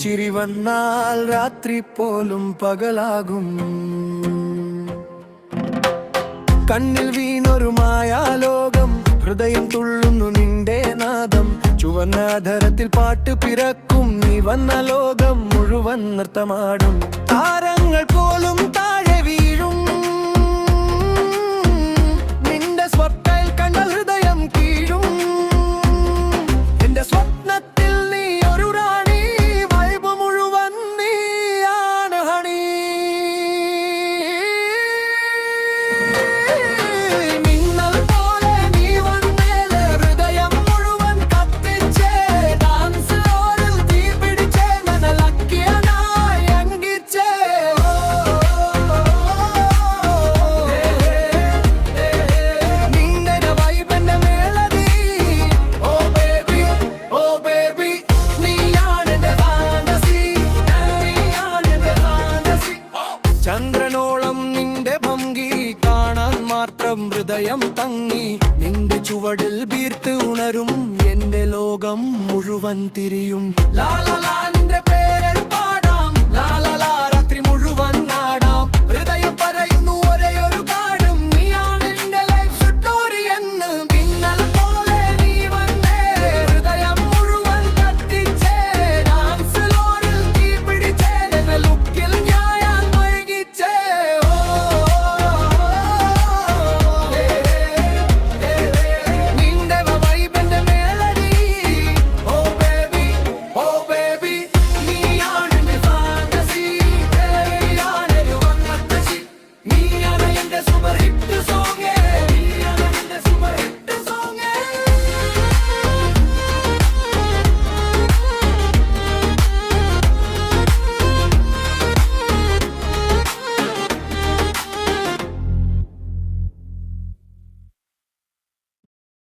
ചിരി വന്നാൽ രാത്രി പോലും പകലാകും. കണ്ണിൽ വീണൊരു മായാലോകം, ഹൃദയം തുള്ളുന്നു നിന്റെ നാദം. ചുവന്ന ധരത്തിൽ പാട്ട് പിറക്കും, നീ വന്ന ലോകം മുഴുവൻ നൃത്തമാടും. താരങ്ങൾ പോലും താഴെ വീഴും, നിന്റെ സ്വപ്നയിൽ കണ്ട ഹൃദയം കീഴും. എന്റെ സ്വപ്നത്തിൽ നീ ഒരു റാണി, വൈബ് മുഴുവൻ നീയാണ് ഹണി. മിന്നൽ പോലെ നീ വന്നേലെ, ഹൃദയം മുഴുവൻ കത്തിച്ചേ. ഡാൻസ് ഓരിൽ തീ പിടിച്ചേ, മനലക്കിയനായി അങ്കിച്ചേ. നിന്റെ വൈബിന്റെ മേളതി, ഓ ബേബി, ഓ ബേബി, നീയാണ് എന്റെ ഫാന്റസി, നീയാണ് എന്റെ ഫാന്റസി. ചന്ദ്രനോളം നിന്റെ ഭംഗി കാണാൻ മാത്രം ഹൃദയം തങ്ങി. നിന്റെ ചുവടിൽ വീർത്ത് ഉണരും, എന്റെ ലോകം മുഴുവൻ തിരിയും. ലാ ലാ ലാ നിന്റെ പേര് പാടാം, ലാ ലാ ലാ.